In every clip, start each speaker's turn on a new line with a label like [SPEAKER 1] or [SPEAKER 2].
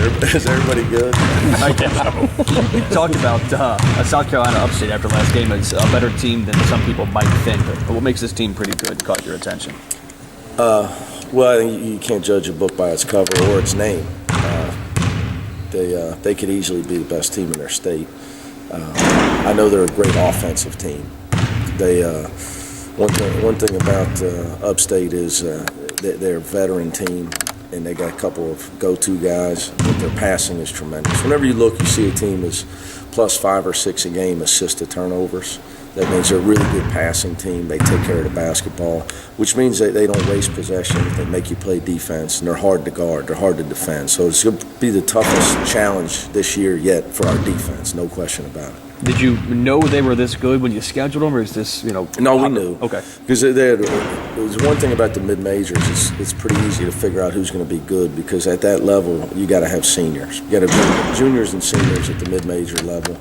[SPEAKER 1] Is everybody good?
[SPEAKER 2] You talked about South Carolina Upstate after last game as a better team than some people might think. But what makes this team pretty good caught your attention?
[SPEAKER 1] Well, I think you can't judge a book by its cover or its name. They could easily be the best team in their state. I know they're a great offensive team. One thing about Upstate is they're a veteran team, and they got a couple of go-to guys, but their passing is tremendous. Whenever you look, you see a team is plus 5 or 6 a game assist to turnovers. That means they're a really good passing team. They take care of the basketball, which means they don't waste possession. They make you play defense, and they're hard to guard. They're hard to defend. So it's going to be the toughest challenge this year yet for our defense, no question about it.
[SPEAKER 2] Did you know they were this good when you scheduled them, or is this,
[SPEAKER 1] No, we knew.
[SPEAKER 2] Okay.
[SPEAKER 1] Because there's one thing about the mid-majors, it's pretty easy to figure out who's going to be good, because at that level, you got to have seniors. You got to have juniors and seniors at the mid-major level.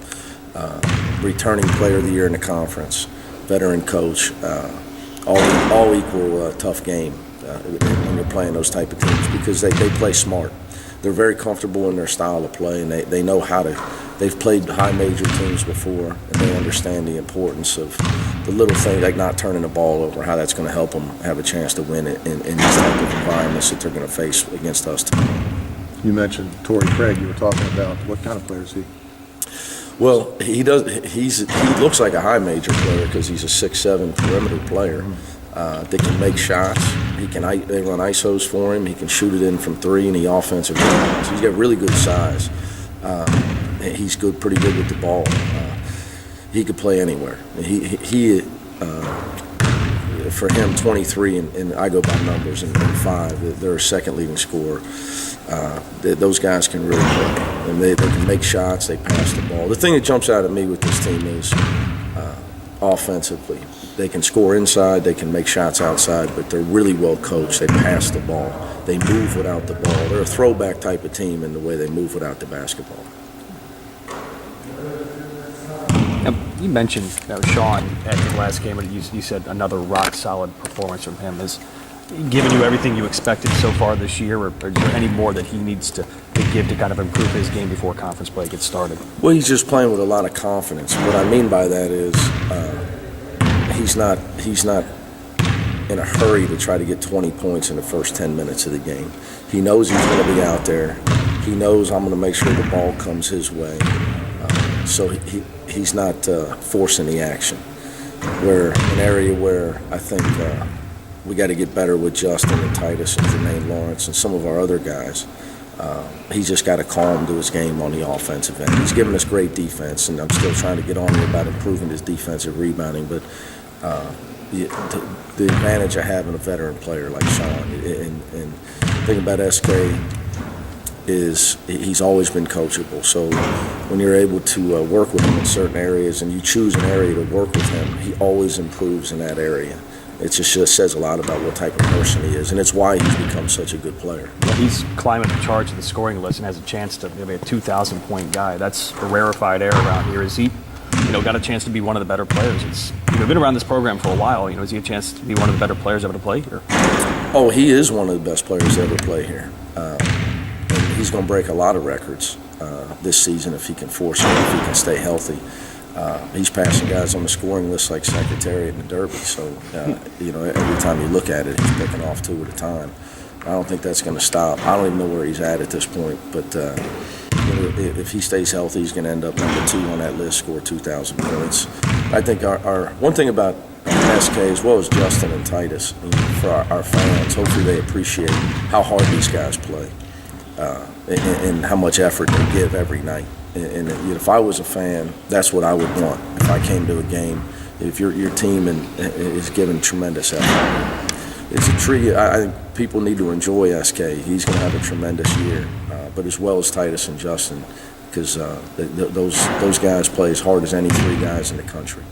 [SPEAKER 1] Returning player of the year in the conference, veteran coach, all equal tough game when you're playing those type of teams, because they play smart. They're very comfortable in their style of play, and they know how to. They've played high major teams before, and they understand the importance of the little thing, like not turning the ball over, how that's going to help them have a chance to win it in these type of environments that they're going to face against us tomorrow.
[SPEAKER 3] You mentioned Torrey Craig. You were talking about what kind of player is he?
[SPEAKER 1] Well, he looks like a high major player because he's a 6'7" perimeter player. They can make shots. They run ISOs for him. He can shoot it in from 3 in the offensive rebounds. He's got really good size. He's pretty good with the ball. He could play anywhere. For him, 23, and I go by numbers, and 5, they're a second leading scorer. Those guys can really play, and they can make shots, they pass the ball. The thing that jumps out at me with this team is offensively. They can score inside, they can make shots outside, but they're really well coached. They pass the ball. They move without the ball. They're a throwback type of team in the way they move without the basketball.
[SPEAKER 2] You mentioned Sean at the last game, and you said another rock-solid performance from him. Has given you everything you expected so far this year, or is there any more that he needs to give to kind of improve his game before conference play gets started?
[SPEAKER 1] Well, he's just playing with a lot of confidence. What I mean by that is he's not in a hurry to try to get 20 points in the first 10 minutes of the game. He knows he's going to be out there. He knows I'm going to make sure the ball comes his way. So he's not forcing the action. We're an area where I think we got to get better with Justin and Titus and Jermaine Lawrence and some of our other guys. He's just got to calm to his game on the offensive end. He's given us great defense, and I'm still trying to get on him about improving his defensive rebounding. But the advantage I have in a veteran player like Sean, and the thing about SK is he's always been coachable. So when you're able to work with him in certain areas and you choose an area to work with him, he always improves in that area. It just says a lot about what type of person he is, and it's why he's become such a good player.
[SPEAKER 2] Well, he's climbing the charts of the scoring list and has a chance to be a 2,000-point guy. That's a rarefied air around here. Is he, got a chance to be one of the better players? It's been around this program for a while. Is he a chance to be one of the better players ever to play here?
[SPEAKER 1] Oh, he is one of the best players to ever play here. He's going to break a lot of records this season if he can force it, if he can stay healthy. He's passing guys on the scoring list like Secretariat and Derby. So, every time you look at it, he's picking off 2 at a time. I don't think that's going to stop. I don't even know where he's at this point. But if he stays healthy, he's going to end up number 2 on that list, score 2,000 points. I think our one thing about SK, as well as Justin and Titus, for our fans, hopefully they appreciate how hard these guys play. And how much effort they give every night. And if I was a fan, that's what I would want. If I came to a game, if your team is giving tremendous effort, it's a treat. I think people need to enjoy SK. He's going to have a tremendous year, but as well as Titus and Justin, because those guys play as hard as any 3 guys in the country.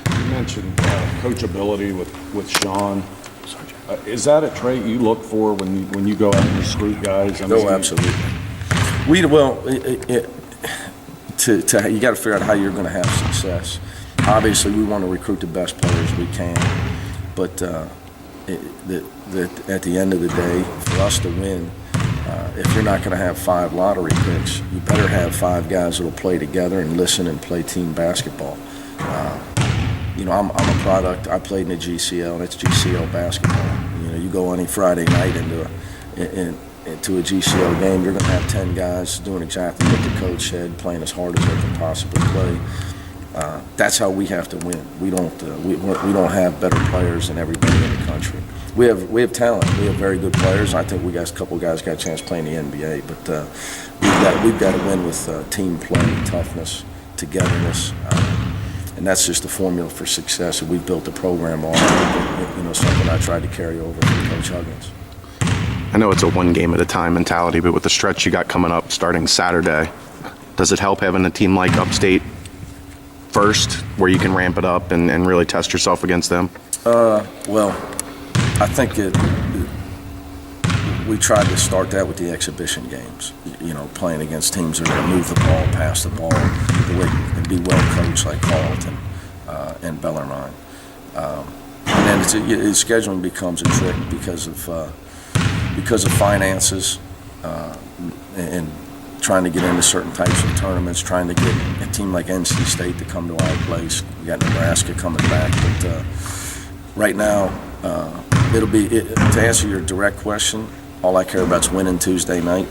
[SPEAKER 4] You mentioned coachability with Sean. Is that a trait you look for when you go out and recruit guys?
[SPEAKER 1] No, absolutely. You got to figure out how you're going to have success. Obviously, we want to recruit the best players we can, but at the end of the day, for us to win, if you're not going to have 5 lottery picks, you better have 5 guys that'll play together and listen and play team basketball. I'm a product. I played in the GCL, and it's GCL basketball. You go any Friday night into a GCL game, you're going to have 10 guys doing exactly what the coach said, playing as hard as they can possibly play. That's how we have to win. We don't have better players than everybody in the country. We have talent. We have very good players. I think we got a couple of guys got a chance to play in the NBA, but we've got to win with team play, toughness, togetherness, and that's just the formula for success. And we've built a program on something I tried to carry over from Coach Huggins.
[SPEAKER 5] I know it's a one game at a time mentality, but with the stretch you got coming up starting Saturday, does it help having a team like Upstate first, where you can ramp it up and really test yourself against them?
[SPEAKER 1] Well, I think we tried to start that with the exhibition games, playing against teams that are going to move the ball, pass the ball, and be well coached like Carleton and Bellarmine. And then scheduling becomes a trick because of finances and trying to get into certain types of tournaments, trying to get a team like NC State to come to our place. We got Nebraska coming back, but right now, to answer your direct question, all I care about is winning Tuesday night.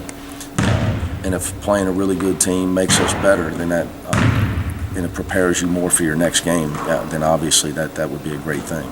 [SPEAKER 1] And if playing a really good team makes us better, then and it prepares you more for your next game, then obviously that would be a great thing.